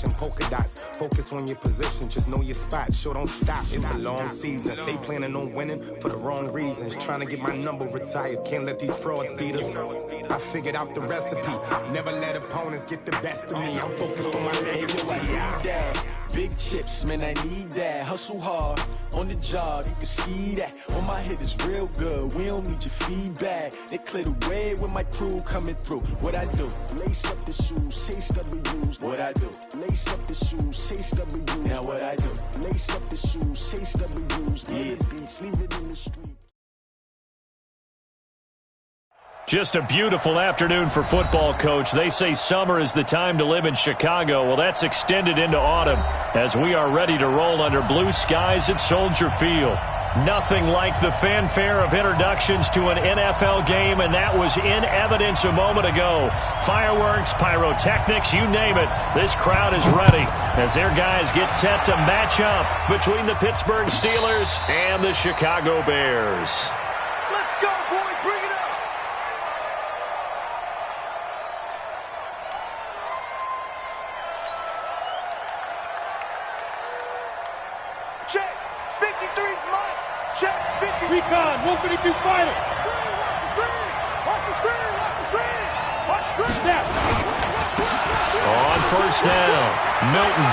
mission, polka dots. Focus on your position, just know your spot. Sure, don't stop, it's a long season. They planning on winning for the wrong reasons. Trying to get my number retired, can't let these frauds beat us. I figured out the recipe, never let opponents get the best of me. I'm focused on my legacy. Big chips, man, I need that. Hustle hard on the job, you can see that. On my head is real good, we don't need your feedback. They clear the way with my crew coming through. What I do? Lace up the shoes, chase W's. What I do? Lace up the shoes, chase W's. Now what I do? Lace up the shoes, chase W's. Yeah. Beats, leave it in the street. Just a beautiful afternoon for football, Coach. They say summer is the time to live in Chicago. Well, that's extended into autumn as we are ready to roll under blue skies at Soldier Field. Nothing like the fanfare of introductions to an NFL game, and that was in evidence a moment ago. Fireworks, pyrotechnics, you name it. This crowd is ready as their guys get set to match up between the Pittsburgh Steelers and the Chicago Bears. Let's go, boys. Bring it up. Check. 53's mine. Check. 50. Recon. 152 fighter. Watch the screen. Watch the screen. Watch the screen. Watch the screen. Snap. On first down, Milton.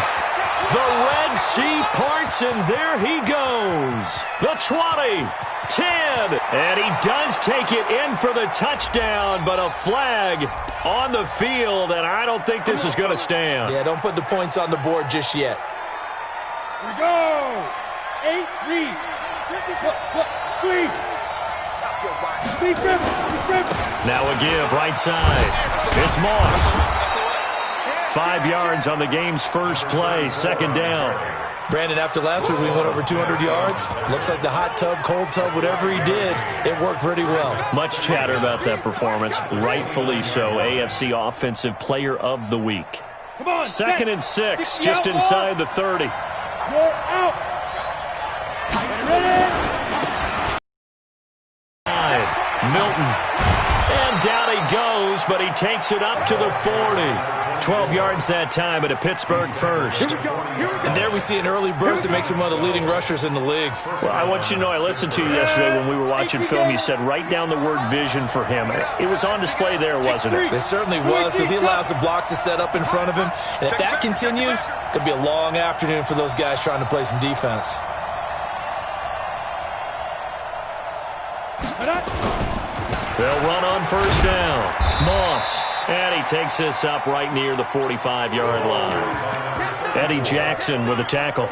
The Red Sea parts, and there he goes. The 20, 10, and he does take it in for the touchdown, but a flag on the field, and I don't think this is going to stand. Yeah, don't put the points on the board just yet. Here we go. 8, read. Screen. Stop your watch. Speed grip. Now a give, right side. It's Moss. 5 yards on the game's first play, second down. Brandon, after last week we went over 200 yards. Looks like the hot tub, cold tub, whatever he did, it worked pretty well. Much chatter about that performance. Rightfully so. AFC Offensive Player of the Week. Come on. Second and 6, just inside the 30. You're out. Ready. Milton. And down he goes, but he takes it up to the 40. 12 yards that time at a Pittsburgh first. And there we see an early burst that makes him one of the leading rushers in the league. Well, I want you to know, I listened to you yesterday when we were watching film. You said write down the word vision for him. It was on display there, wasn't it? It certainly was, because he allows the blocks to set up in front of him. And if that continues, it could be a long afternoon for those guys trying to play some defense. They'll run on first down. Moss. And he takes this up right near the 45-yard line. Eddie Jackson with a tackle.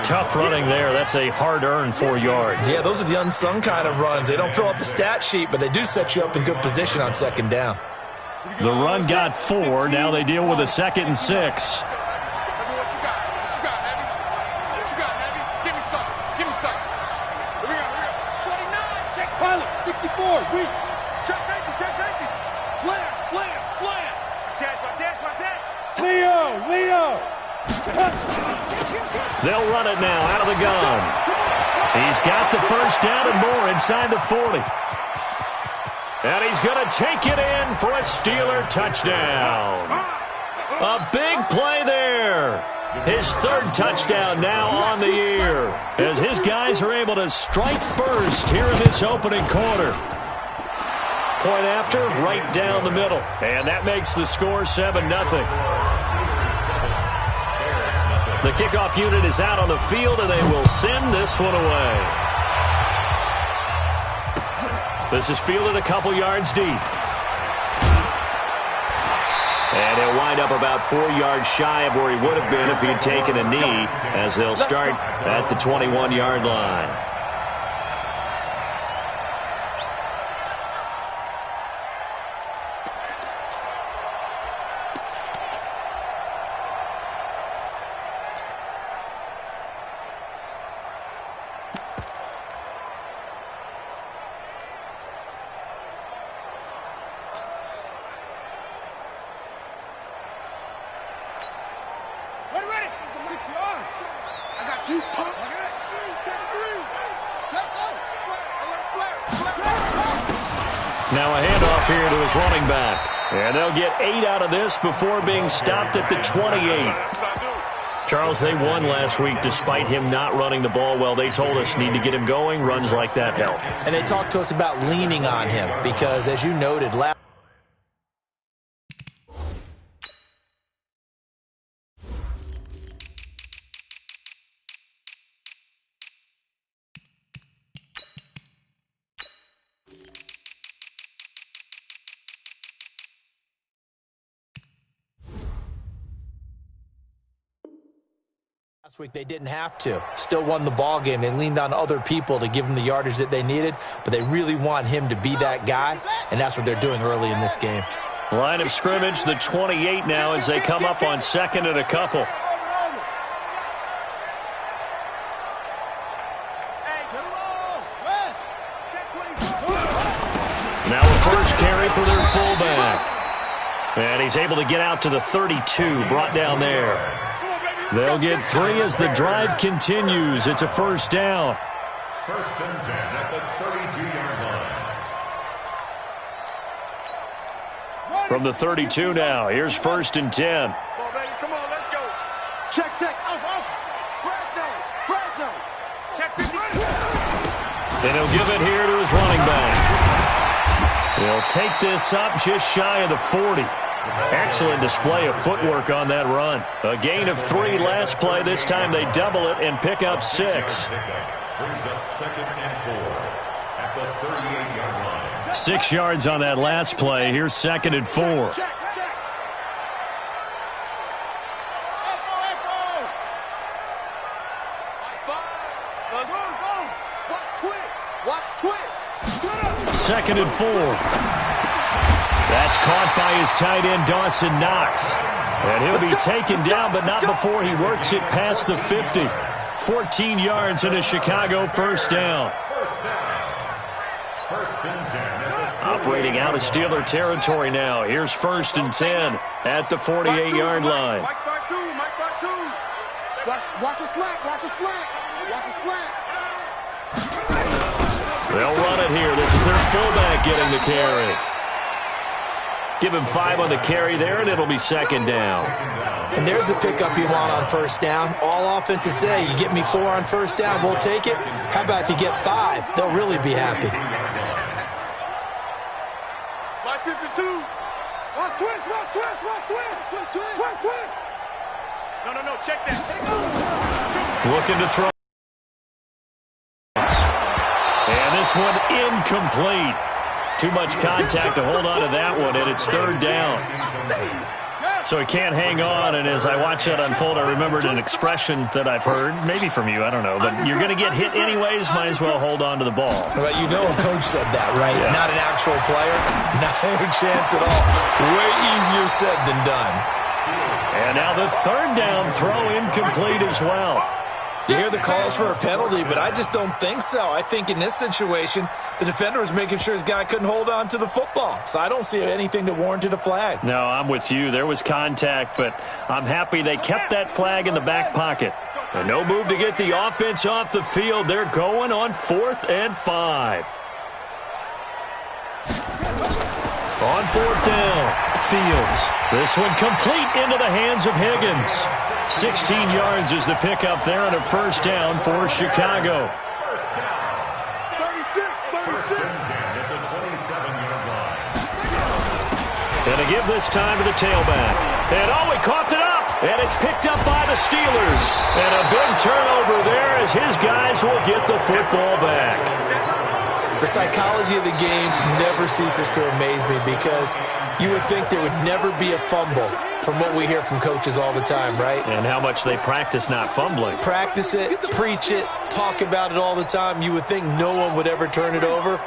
Tough running there. That's a hard-earned 4 yards. Yeah, those are the unsung kind of runs. They don't fill up the stat sheet, but they do set you up in good position on second down. The run got 4. Now they deal with a 2nd and 6. Pilot. 64. Read. Check safety. Slam. Leo. They'll run it now out of the gun. He's got the first down and more inside the 40. And he's going to take it in for a Steeler touchdown. A big play there. His third touchdown now on the year as his guys are able to strike first here in this opening quarter. Point after, right down the middle. And that makes the score 7-0. The kickoff unit is out on the field, and they will send this one away. This is fielded a couple yards deep. And he'll wind up about 4 yards shy of where he would have been if he had taken a knee, as they'll start at the 21-yard line. Ready. I got you, punk. Check 3. Now a handoff here to his running back. And they'll get 8 out of this before being stopped at the 28. Charles, they won last week despite him not running the ball well. They told us need to get him going. Runs like that help. And they talked to us about leaning on him because, as you noted, last week they didn't have to. Still won the ball game. They leaned on other people to give them the yardage that they needed, but they really want him to be that guy, and that's what they're doing early in this game. Line of scrimmage, the 28 now as they come up on 2nd and a couple. Now a first carry for their fullback. And he's able to get out to the 32, brought down there. They'll get 3 as the drive continues. It's a first down. First and 10 at the 32-yard line. From the 32 now, here's first and 10. Come on, baby. Come on, let's go. Check. Off. Fresno. Check 50. And he'll give it here to his running back. He'll take this up just shy of the 40. Excellent display of footwork on that run. A gain of 3 last play. This time they double it and pick up 6. Brings up 2nd and 4 at the 38-yard line. 6 yards on that last play. Here's 2nd and 4. Check. Watch twist. 2nd and 4. That's caught by his tight end, Dawson Knox. And he'll be taken down, but not before he works it past the 50. 14 yards and a Chicago first down. First and 10. Operating out of Steeler territory now. Here's first and 10 at the 48-yard line. Mike back two. Watch a slack. They'll run it here. This is their fullback getting the carry. Give him 5 on the carry there, and it'll be 2nd down. And there's the pickup you want on first down. All offenses say, you get me 4 on first down, we'll take it. How about if you get 5? They'll really be happy. Like 52. Watch twist. No. Check that. Looking to throw. And this one incomplete. Too much contact to hold on to that one, and it's 3rd down. So he can't hang on, and as I watch that unfold, I remembered an expression that I've heard, maybe from you, I don't know, but you're going to get hit anyways, might as well hold on to the ball. But you know a coach said that, right? Yeah. Not an actual player. Not a chance at all. Way easier said than done. And now the 3rd down throw incomplete as well. You hear the calls for a penalty, but I just don't think so. I think in this situation, the defender was making sure his guy couldn't hold on to the football. So I don't see anything that warranted a flag. No, I'm with you. There was contact, but I'm happy they kept that flag in the back pocket. And no move to get the offense off the field. They're going on 4th and 5. On 4th down, Fields. This one complete into the hands of Higgins. 16 yards is the pickup there on a first down for Chicago. 36. At the 27-yard line. And to give this time to the tailback. And he coughed it up. And it's picked up by the Steelers. And a big turnover there as his guys will get the football back. The psychology of the game never ceases to amaze me because you would think there would never be a fumble from what we hear from coaches all the time, right? And how much they practice not fumbling. Practice it, preach it, talk about it all the time. You would think no one would ever turn it over.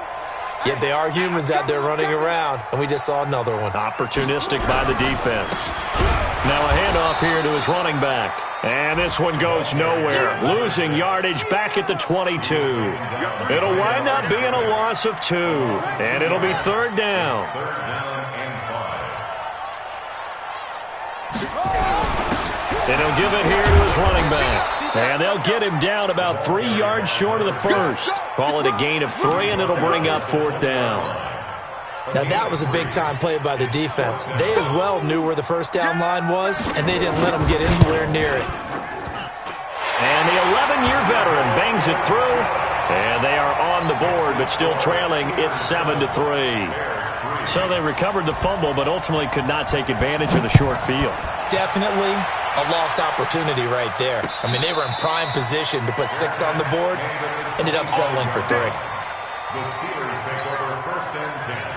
Yet they are humans out there running around, and we just saw another one. Opportunistic by the defense. Now a handoff here to his running back. And this one goes nowhere. Losing yardage back at the 22. It'll wind up being a loss of 2. And it'll be 3rd down. And he'll give it here to his running back. And they'll get him down about 3 yards short of the first. Call it a gain of 3, and it'll bring up 4th down. Now that was a big-time play by the defense. They as well knew where the first down line was, and they didn't let them get anywhere near it. And the 11-year veteran bangs it through, and they are on the board, but still trailing. It's 7-3. So they recovered the fumble, but ultimately could not take advantage of the short field. Definitely a lost opportunity right there. I mean, they were in prime position to put 6 on the board, ended up settling for 3. The Steelers take over first and 10.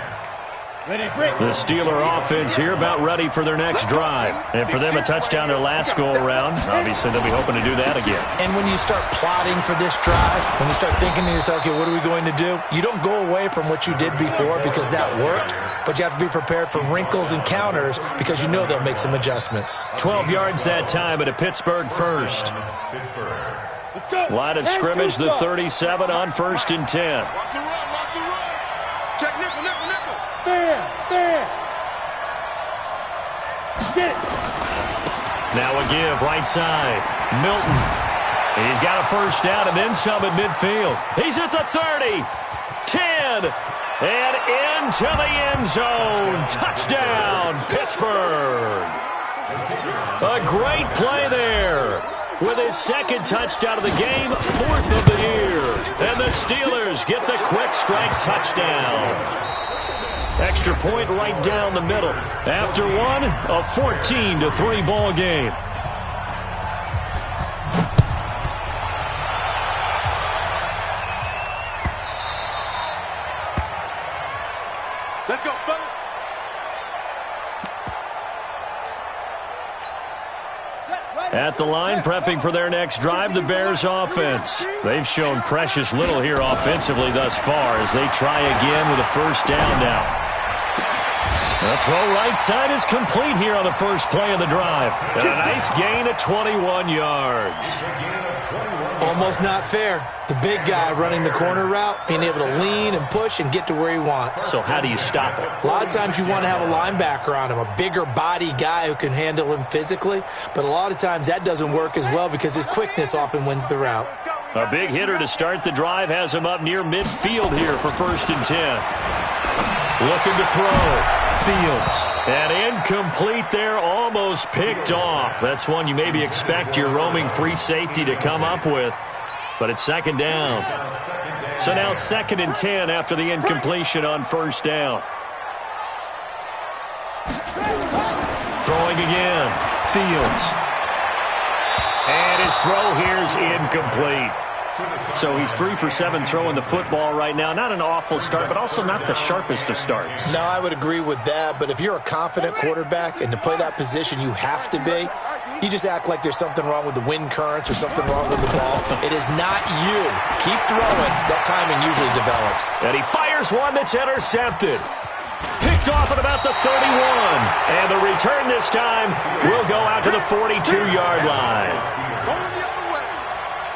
The Steeler offense here about ready for their next drive. And for them, a touchdown their last go-around. Obviously, they'll be hoping to do that again. And when you start plotting for this drive, when you start thinking to yourself, okay, what are we going to do? You don't go away from what you did before because that worked, but you have to be prepared for wrinkles and counters because you know they'll make some adjustments. 12 yards that time at a Pittsburgh first. Line of scrimmage, the 37 on first and 10. Watch the run, watch the run. Check nickel, nickel, nickel. There. Get it. Now a give, right side. Milton. He's got a first down and then some at midfield. He's at the 30, 10, and into the end zone. Touchdown, Pittsburgh. A great play there. With his second touchdown of the game, 4th of the year. And the Steelers get the quick strike touchdown. Extra point right down the middle. After one, a 14-3 ball game. Let's go, fellas. At the line, prepping for their next drive, the Bears offense. They've shown precious little here offensively thus far as they try again with a first down now. The throw right side is complete here on the first play of the drive. And a nice gain of 21 yards. Almost not fair. The big guy running the corner route, being able to lean and push and get to where he wants. So how do you stop it? A lot of times you want to have a linebacker on him, a bigger body guy who can handle him physically. But a lot of times that doesn't work as well because his quickness often wins the route. A big hitter to start the drive has him up near midfield here for first and 10. Looking to throw. Fields. And incomplete there, almost picked off. That's one you maybe expect your roaming free safety to come up with. But it's second down. So now 2nd and 10 after the incompletion on first down. Throwing again. Fields. And his throw here's incomplete. So he's 3 for 7 throwing the football right now. Not an awful start, but also not the sharpest of starts. No, I would agree with that. But if you're a confident quarterback and to play that position you have to be, you just act like there's something wrong with the wind currents or something wrong with the ball. It is not you. Keep throwing. That timing usually develops. And he fires one that's intercepted. Picked off at about the 31. And the return this time will go out to the 42-yard line.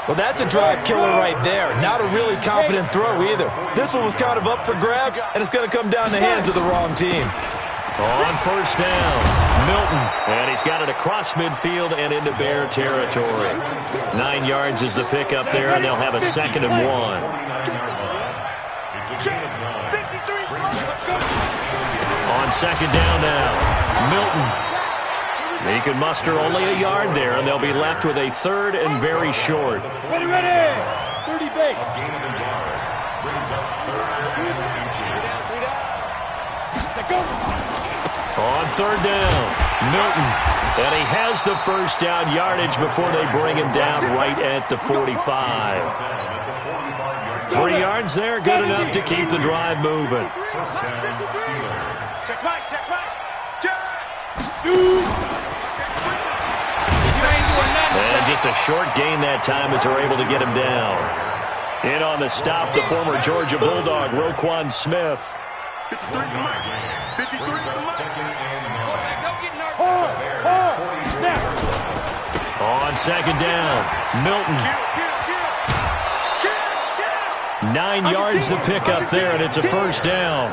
Well, that's a drive killer right there. Not a really confident throw either. This one was kind of up for grabs, and it's going to come down the hands of the wrong team. On first down, Milton. And he's got it across midfield and into Bear territory. 9 yards is the pickup there, and they'll have a 2nd and 1. On second down now, Milton. He can muster only a yard there, and they'll be left with a 3rd and very short. Ready, 30 base. On 3rd down, Milton. And he has the first down yardage before they bring him down right at the 45. 3 yards there, good enough to keep the drive moving. Check right, check right. And just a short gain that time as they're able to get him down. In on the stop, the former Georgia Bulldog, Roquan Smith. 53 to Mike. 53 to Mike. On second down, Milton. 9 yards to pick up there, and it's a first down.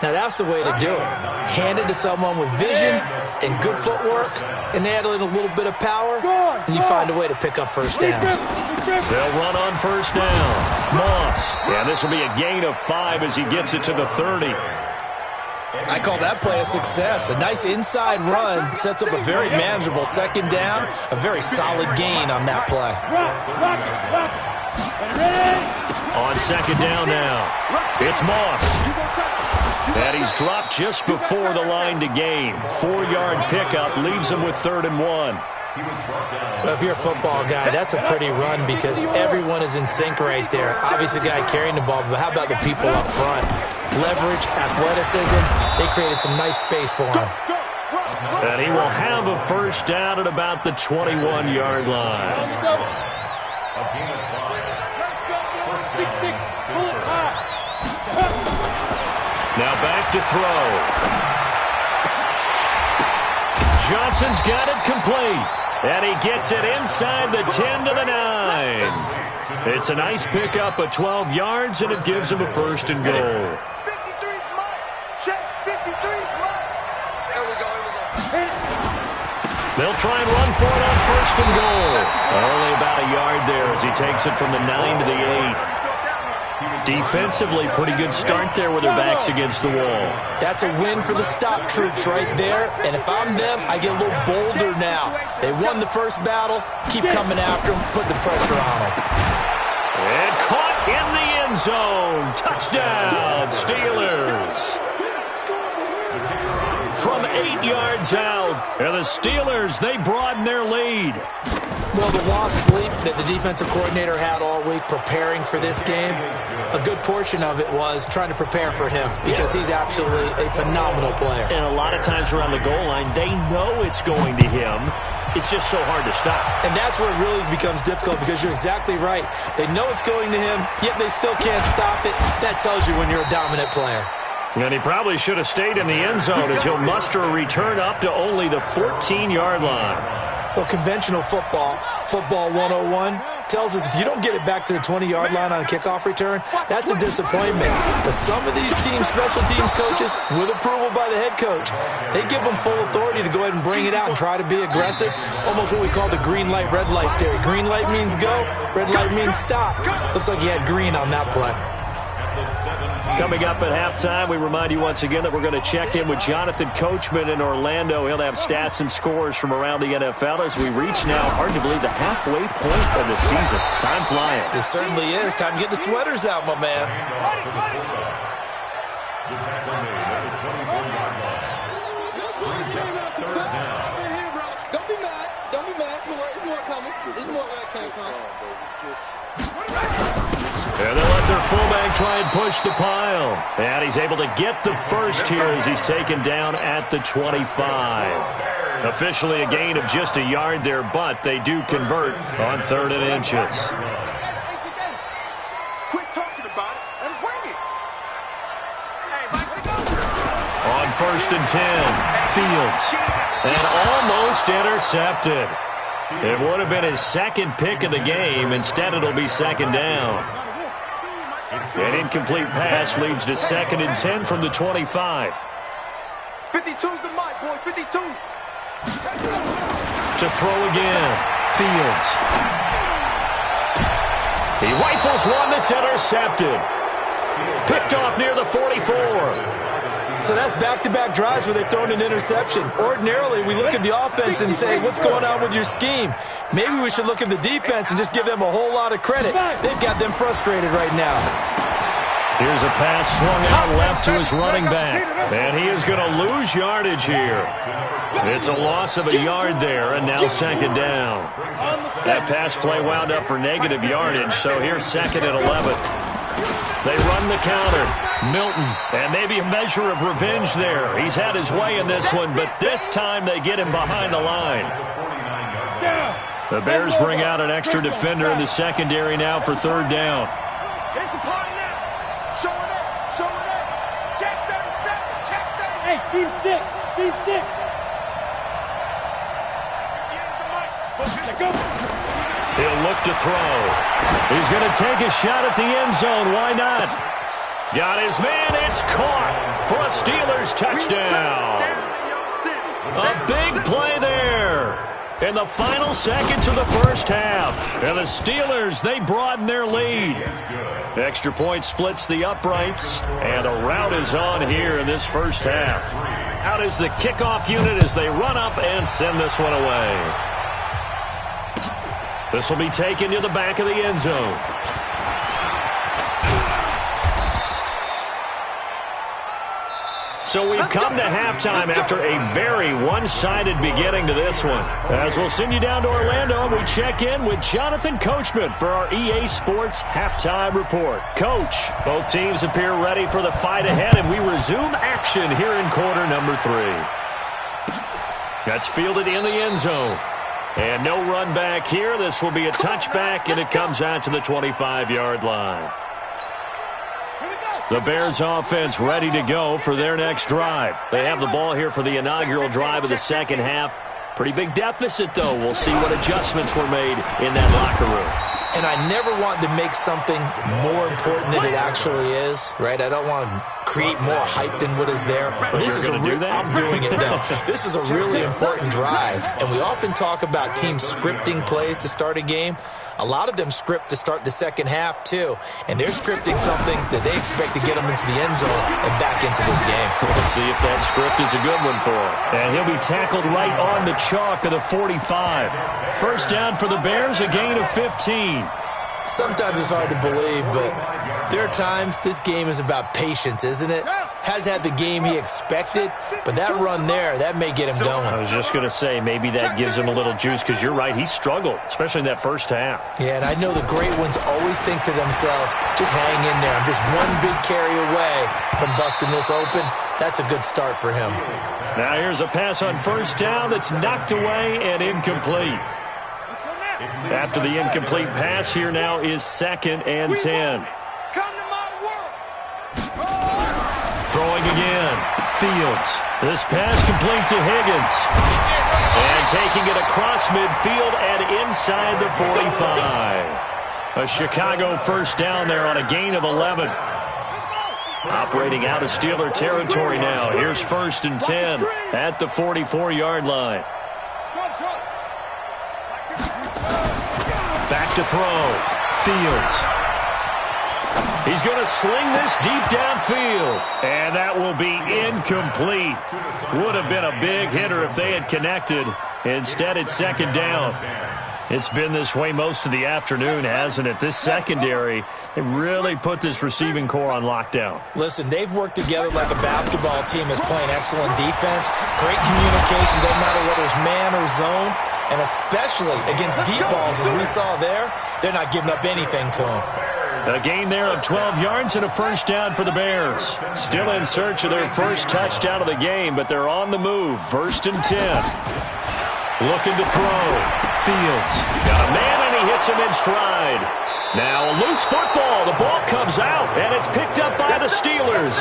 Now, that's the way to do it. Hand it to someone with vision and good footwork, and add in a little bit of power, and you find a way to pick up first downs. They'll run on first down. Moss. And this will be a gain of 5 as he gets it to the 30. I call that play a success. A nice inside run sets up a very manageable second down, a very solid gain on that play. On second down now, it's Moss. And he's dropped just before the line to gain. 4-yard pickup leaves him with 3rd and 1. Well, if you're a football guy, that's a pretty run because everyone is in sync right there. Obviously, the guy carrying the ball, but how about the people up front? Leverage, athleticism, they created some nice space for him. And he will have a first down at about the 21-yard line. Now back to throw. Johnson's got it complete. And he gets it inside the 10 to the 9. It's a nice pickup of 12 yards, and it gives him a 1st and goal. 53's mine. Check, 53's mine. There we go. They'll try and run for it on 1st and goal. Only about a yard there as he takes it from the 9 to the 8. Defensively, pretty good start there with their backs against the wall. That's a win for the stop troops right there. And if I'm them, I get a little bolder now. They won the first battle. Keep coming after them. Put the pressure on them. And caught in the end zone. Touchdown, Steelers. From 8 yards out. And the Steelers, they broaden their lead. Well, the lost sleep that the defensive coordinator had all week preparing for this game, a good portion of it was trying to prepare for him because he's absolutely a phenomenal player. And a lot of times around the goal line, they know it's going to him. It's just so hard to stop. And that's where it really becomes difficult because you're exactly right. They know it's going to him, yet they still can't stop it. That tells you when you're a dominant player. And he probably should have stayed in the end zone as he'll muster a return up to only the 14-yard line. Well, conventional football 101, tells us if you don't get it back to the 20-yard line on a kickoff return, that's a disappointment. But some of these teams, special teams coaches, with approval by the head coach, they give them full authority to go ahead and bring it out and try to be aggressive, almost what we call the green light, red light theory. Green light means go, red light means stop. Looks like he had green on that play. Coming up at halftime, we remind you once again that we're going to check in with Jonathan Coachman in Orlando. He'll have stats and scores from around the NFL as we reach now, hard to believe, the halfway point of the season. Time flying. It certainly is. Time to get the sweaters out, my man. Don't be mad. Don't be mad. It's more coming. It's more where it came from. And they'll let their fullback try and push the pile. And he's able to get the first here as he's taken down at the 25. Officially a gain of just a yard there, but they do convert on 3rd and inches. Quit talking about it and bring it. On 1st and 10, Fields. And almost intercepted. It would have been his second pick of the game. Instead, it'll be 2nd down. An incomplete pass leads to 2nd and 10 from the 25. 52's the mic, boys. 52. To throw again, Fields. He rifles one that's intercepted. Picked off near the 44. So that's back-to-back drives where they've thrown an interception. Ordinarily, we look at the offense and say, what's going on with your scheme? Maybe we should look at the defense and just give them a whole lot of credit. They've got them frustrated right now. Here's a pass swung out left to his running back. And he is going to lose yardage here. It's a loss of a yard there, and now 2nd down. That pass play wound up for negative yardage, so here's 2nd and 11. They run the counter. Milton, and maybe a measure of revenge there. He's had his way in this one, but this time they get him behind the line. The Bears bring out an extra defender in the secondary now for 3rd down. It's a party now. Show it up. Show it up. Check 37. Check 37. Hey, Team 6. Team 6. He'll look to throw. He's going to take a shot at the end zone. Why not? Got his man. It's caught for a Steelers touchdown. A big play there. In the final seconds of the first half. And the Steelers, they broaden their lead. Extra point splits the uprights. And a rout is on here in this first half. Out is the kickoff unit as they run up and send this one away. This will be taken to the back of the end zone. So we've come to halftime after a very one-sided beginning to this one. As we'll send you down to Orlando, we check in with Jonathan Coachman for our EA Sports Halftime Report. Coach, both teams appear ready for the fight ahead, and we resume action here in quarter number 3. That's fielded in the end zone. And no run back here. This will be a touchback, and it comes out to the 25-yard line. The Bears offense ready to go for their next drive. They have the ball here for the inaugural drive of the second half. Pretty big deficit, though. We'll see what adjustments were made in that locker room. And I never want to make something more important than it actually is, right? I don't want to create more hype than what is there. But this is I'm doing it now. This is a really important drive. And we often talk about teams scripting plays to start a game. A lot of them script to start the second half, too. And they're scripting something that they expect to get them into the end zone and back into this game. We'll see if that script is a good one for him. And he'll be tackled right on the chalk of the 45. First down for the Bears, a gain of 15. Sometimes it's hard to believe, but there are times this game is about patience, isn't it? Has had the game he expected, but that run there, that may get him going. I was just going to say, maybe that gives him a little juice, because you're right, he struggled, especially in that first half. Yeah, and I know the great ones always think to themselves, just hang in there. I'm just one big carry away from busting this open. That's a good start for him. Now here's a pass on first down that's knocked away and incomplete. After the incomplete pass, here now is 2nd and 10. Throwing again. Fields. This pass complete to Higgins. And taking it across midfield and inside the 45. A Chicago first down there on a gain of 11. Operating out of Steeler territory now. Here's 1st and 10 at the 44-yard line. Back to throw. Fields. He's going to sling this deep downfield. And that will be incomplete. Would have been a big hitter if they had connected. Instead, it's 2nd down. It's been this way most of the afternoon, hasn't it? This secondary, they really put this receiving core on lockdown. Listen, they've worked together like a basketball team is playing excellent defense. Great communication, doesn't matter whether it's man or zone. And especially against deep balls, as we saw there, they're not giving up anything to them. A gain there of 12 yards and a first down for the Bears. Still in search of their first touchdown of the game, but they're on the move. 1st and 10. Looking to throw. Fields. Got a man, and he hits him in stride. Now a loose football. The ball comes out, and it's picked up by the Steelers.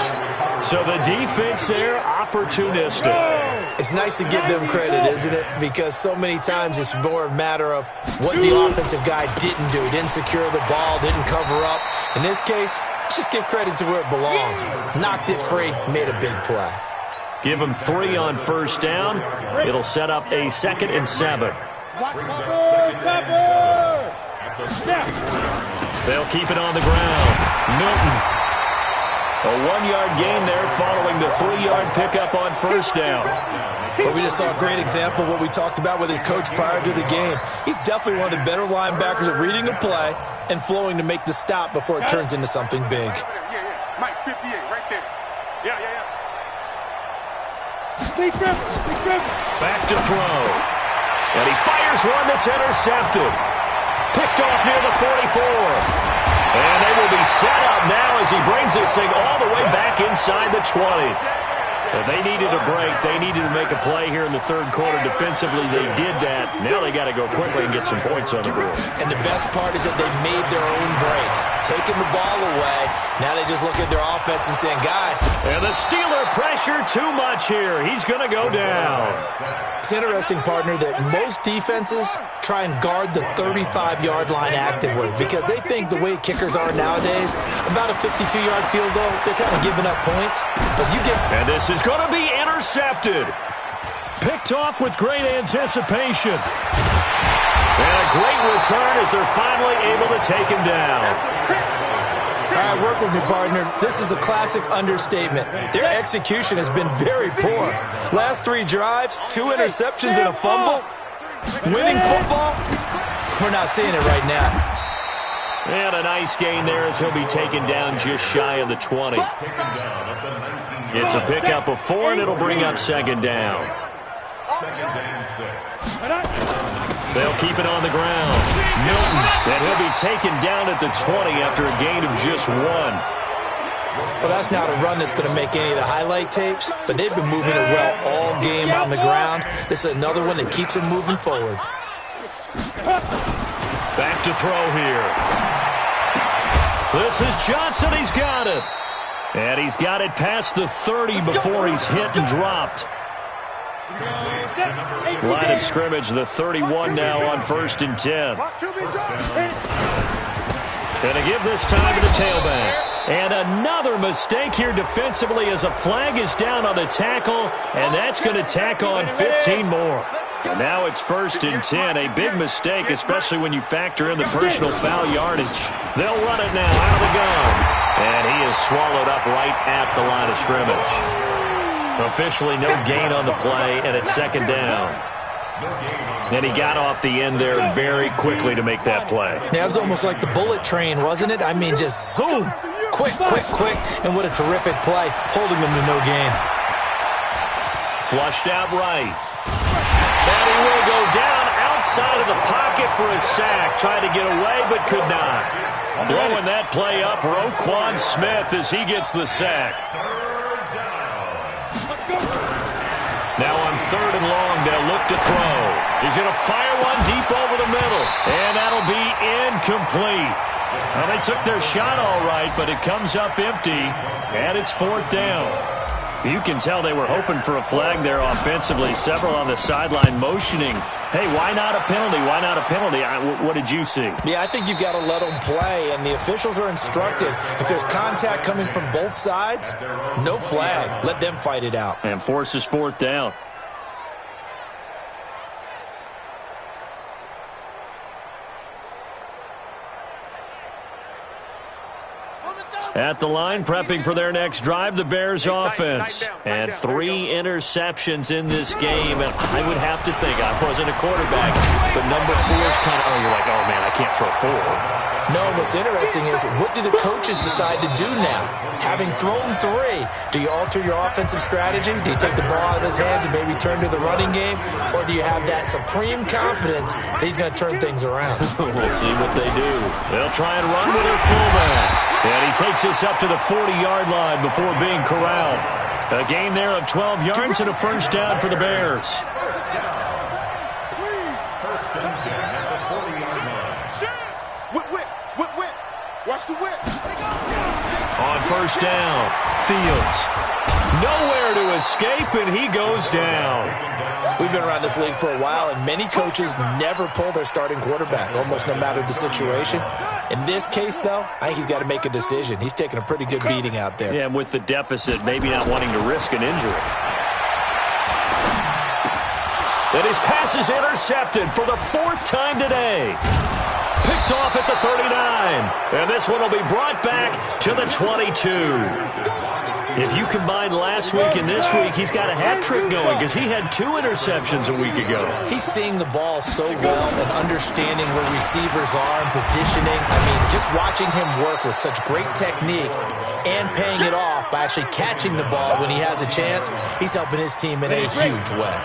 So the defense there, opportunistic. It's nice to give them credit, isn't it? Because so many times it's more a matter of what the offensive guy didn't do. Didn't secure the ball, didn't cover up. In this case, let's just give credit to where it belongs. Knocked it free, made a big play. Give them 3 on first down. It'll set up a 2nd and 7. They'll keep it on the ground. Milton. A 1-yard gain there following the 3-yard pickup on first down. But we just saw a great example of what we talked about with his coach prior to the game. He's definitely one of the better linebackers at reading a play and flowing to make the stop before it turns into something big. Mike, 58, right there. Yeah. Back to throw. And he fires one that's intercepted. Picked off near the 44. And they will be set up now as he brings this thing all the way back inside the 20. If they needed a break, they needed to make a play here in the third quarter defensively. They did that. Now they got to go quickly and get some points on the board. And the best part is that they made their own break. Taking the ball away. Now they just look at their offense and saying, guys. And the Steeler pressure too much here. He's going to go down. It's interesting, partner, that most defenses try and guard the 35-yard line actively because they think the way kickers are nowadays, about a 52-yard field goal, they're kind of giving up points. But you get... And this is going to be intercepted. Picked off with great anticipation. And a great return as they're finally able to take him down. All right, work with me, partner. This is a classic understatement. Their execution has been very poor. Last 3 drives, 2 interceptions and a fumble. Winning football? We're not seeing it right now. And a nice gain there as he'll be taken down just shy of the 20. It's a pickup of 4, and it'll bring up second down. Second and 6. They'll keep it on the ground. Milton, and he'll be taken down at the 20 after a gain of just 1. Well, that's not a run that's going to make any of the highlight tapes, but they've been moving it well all game on the ground. This is another one that keeps them moving forward. Back to throw here. This is Johnson. He's got it. And he's got it past the 30 before he's hit and dropped. Line of scrimmage, the 31 now on 1st and 10. And to give this time to the tailback. And another mistake here defensively as a flag is down on the tackle, and that's going to tack on 15 more. And now it's 1st and 10, a big mistake, especially when you factor in the personal foul yardage. They'll run it now out of the gun. And he is swallowed up right at the line of scrimmage. Officially no gain on the play, and it's second down. And he got off the end there very quickly to make that play. Yeah, it was almost like the bullet train, wasn't it? I mean, just zoom. Quick, quick, quick. And what a terrific play, holding them to no gain. Flushed out right. And he will go down outside of the pocket for a sack. Tried to get away, but could not. Blowing that play up, Roquan Smith as he gets the sack. Now on 3rd and long, they'll look to throw. He's going to fire one deep over the middle. And that'll be incomplete. Well, they took their shot all right, but it comes up empty. And it's 4th down. You can tell they were hoping for a flag there offensively. Several on the sideline motioning. Hey, why not a penalty? Why not a penalty? What did you see? Yeah, I think you've got to let them play, and the officials are instructed. If there's contact coming from both sides, no flag. Let them fight it out. And forces 4th down. At the line, prepping for their next drive, the Bears offense. And 3 interceptions in this game. And I would have to think, I wasn't a quarterback, but number 4 is kind of, you're like, oh, man, I can't throw 4. No, what's interesting is, what do the coaches decide to do now? Having thrown 3, do you alter your offensive strategy? Do you take the ball out of his hands and maybe turn to the running game? Or do you have that supreme confidence that he's going to turn things around? We'll see what they do. They'll try and run with their fullback. And he takes us up to the 40-yard line before being corralled. A gain there of 12 yards and a 1st down for the Bears. First and 10 at the 40-yard line. Whip. Watch the whip. On 1st down, Fields. Nowhere to escape, and he goes down. We've been around this league for a while, and many coaches never pull their starting quarterback, almost no matter the situation. In this case, though, I think he's got to make a decision. He's taking a pretty good beating out there. Yeah, and with the deficit, maybe not wanting to risk an injury. And his pass is intercepted for the 4th time today. Picked off at the 39. And this one will be brought back to the 22. If you combine last week and this week, he's got a hat trick going because he had 2 interceptions a week ago. He's seeing the ball so well and understanding where receivers are and positioning. I mean, just watching him work with such great technique and paying it off by actually catching the ball when he has a chance, he's helping his team in a huge way.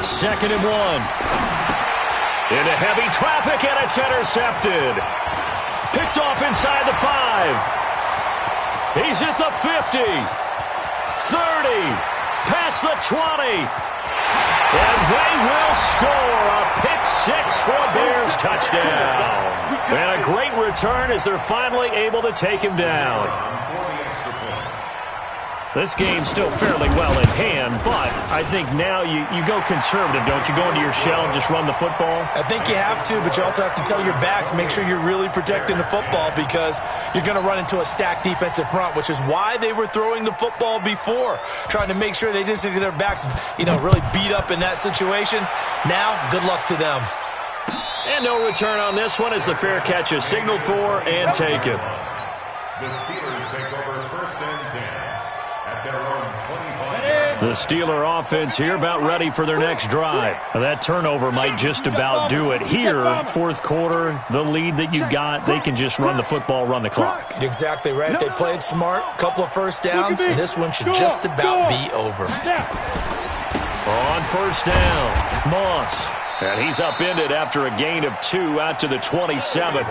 Second and 1. Into heavy traffic, and it's intercepted. Picked off inside the 5. He's at the 50. 30. Past the 20. And they will score a pick-6 for a Bears touchdown. And a great return as they're finally able to take him down. This game's still fairly well in hand, but I think now you go conservative, don't you? Go into your shell and just run the football? I think you have to, but you also have to tell your backs, make sure you're really protecting the football because you're going to run into a stacked defensive front, which is why they were throwing the football before, trying to make sure they just get their backs, really beat up in that situation. Now, good luck to them. And no return on this one as the fair catch is signaled for and taken. The Steelers take over 1st and 10 at their own 25. The Steeler offense here about ready for their next drive. That turnover might just about do it. Here, fourth quarter, the lead that you've got, they can just run the football, run the clock. You're exactly right. They played smart, couple of first downs, and this one should just about be over. On first down, Moss. And he's upended after a gain of 2 out to the 27.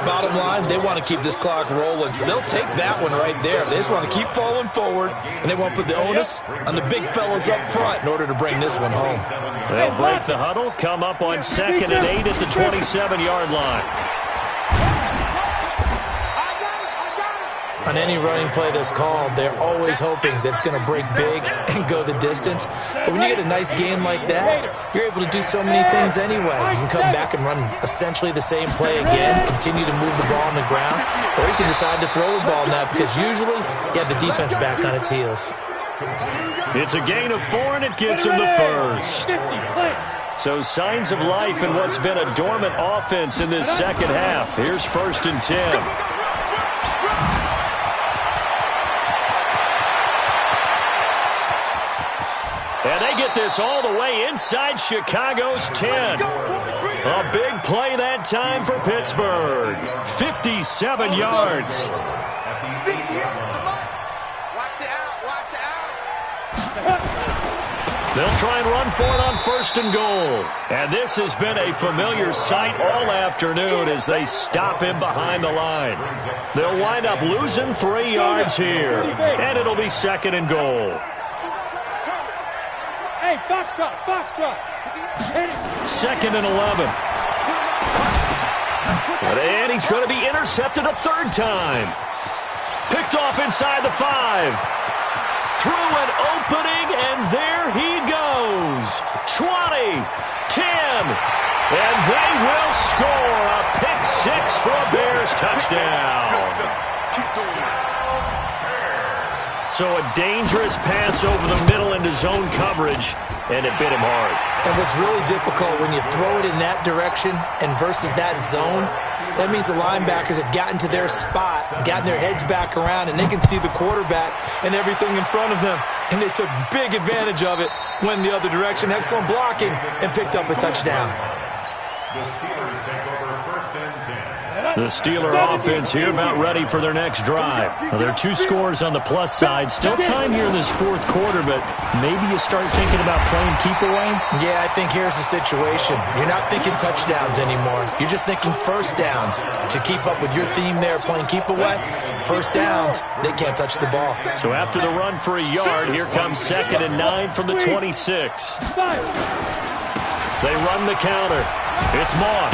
Bottom line, they want to keep this clock rolling, so they'll take that one right there. They just want to keep falling forward, and they want to put the onus on the big fellas up front in order to bring this one home. They'll break the huddle, come up on 2nd and 8 at the 27-yard line. On any running play that's called, they're always hoping that it's going to break big and go the distance. But when you get a nice game like that, you're able to do so many things anyway. You can come back and run essentially the same play again, continue to move the ball on the ground, or you can decide to throw the ball now because usually you have the defense back on its heels. It's a gain of 4, and it gets him the first. So signs of life in what's been a dormant offense in this second half. Here's 1st and 10. And they get this all the way inside Chicago's 10. A big play that time for Pittsburgh. 57 yards. They'll try and run for it on 1st and goal. And this has been a familiar sight all afternoon as they stop him behind the line. They'll wind up losing 3 yards here. And it'll be 2nd and goal. Hey, foxtrot. 2nd and 11. And he's going to be intercepted a 3rd time. Picked off inside the 5. Through an opening, and there he goes. 20, 10, and they will score a pick-6 for a Bears touchdown. So a dangerous pass over the middle into zone coverage, and it bit him hard. And what's really difficult when you throw it in that direction and versus that zone, that means the linebackers have gotten to their spot, gotten their heads back around, and they can see the quarterback and everything in front of them. And they took big advantage of it, went the other direction, excellent blocking, and picked up a touchdown. The Steelers take over 1st and 10. The Steeler offense here about ready for their next drive. Well, there are 2 scores on the plus side. Still time here in this fourth quarter, but maybe you start thinking about playing keep away? Yeah, I think here's the situation. You're not thinking touchdowns anymore. You're just thinking first downs. To keep up with your theme there, playing keep away, first downs, they can't touch the ball. So after the run for a yard, here comes 2nd and 9 from the 26. They run the counter. It's Moss.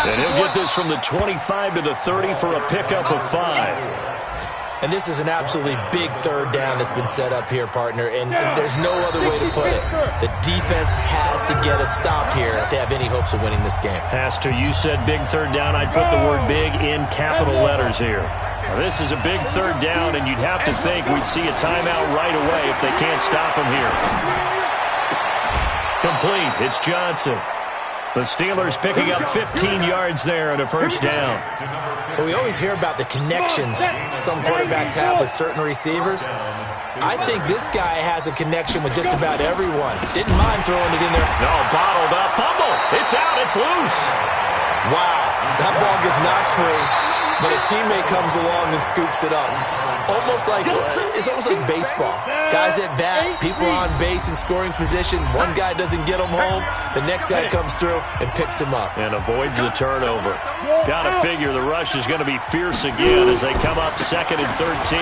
And he'll get this from the 25 to the 30 for a pickup of 5. And this is an absolutely big 3rd down that's been set up here, partner, and there's no other way to put it. The defense has to get a stop here if they have any hopes of winning this game. Has to. You said big 3rd down. I'd put the word big in capital letters here. Now, this is a big 3rd down, and you'd have to think we'd see a timeout right away if they can't stop him here. Complete. It's Johnson. The Steelers picking up 15 yards there and a 1st down. But we always hear about the connections some quarterbacks have with certain receivers. I think this guy has a connection with just about everyone. Didn't mind throwing it in there. No, bottled up. Fumble. It's out. It's loose. Wow. That ball gets knocked free, but a teammate comes along and scoops it up. It's almost like baseball. Guys at bat, people on base in scoring position. One guy doesn't get him home. The next guy comes through and picks him up. And avoids the turnover. Got to figure the rush is going to be fierce again as they come up 2nd and 13.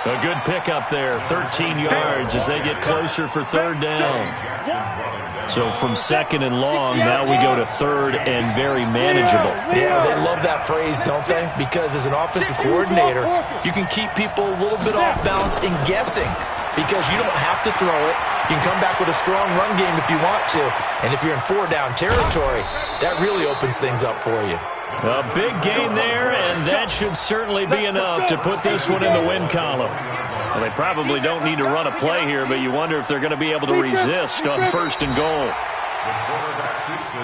A good pickup there, 13 yards as they get closer for third down. So from second and long, now we go to third and very manageable. Yeah, they love that phrase, don't they? Because as an offensive coordinator, you can keep people a little bit off balance and guessing because you don't have to throw it. You can come back with a strong run game if you want to. And if you're in four-down territory, that really opens things up for you. A big gain there, and that should certainly be enough to put this one in the win column. Well, they probably don't need to run a play here, but you wonder if they're going to be able to resist on first and goal. The quarterback keeps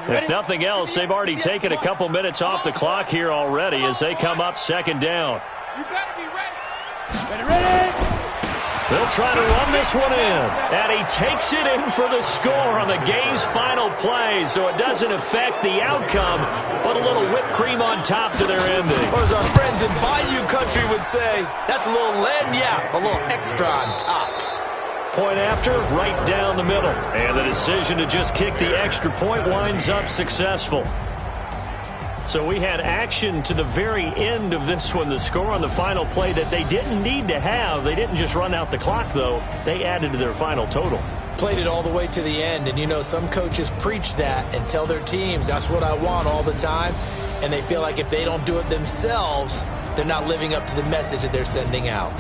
it. If nothing else, they've already taken a couple minutes off the clock here already as they come up second down. You better be ready. Ready. They'll try to run this one in, and he takes it in for the score on the game's final play, so it doesn't affect the outcome, but a little whipped cream on top to their ending. Or as our friends in Bayou Country would say, that's a little lagniappe, a little extra on top. Point after, right down the middle, and the decision to just kick the extra point winds up successful. So we had action to the very end of this one, the score on the final play that they didn't need to have. They didn't just run out the clock, though. They added to their final total. Played it all the way to the end, and you know some coaches preach that and tell their teams that's what I want all the time, and they feel like if they don't do it themselves, they're not living up to the message that they're sending out.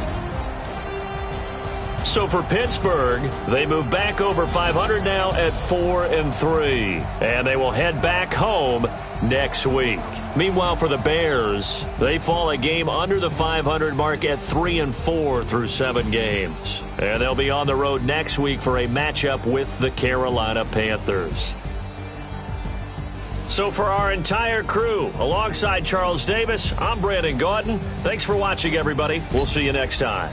So for Pittsburgh, they move back over 500 now at 4-3, and they will head back home next week. Meanwhile, for the Bears, they fall a game under the 500 mark at 3-4 through 7 games, and they'll be on the road next week for a matchup with the Carolina Panthers. So for our entire crew, alongside Charles Davis, I'm Brandon Gautin. Thanks for watching, everybody. We'll see you next time.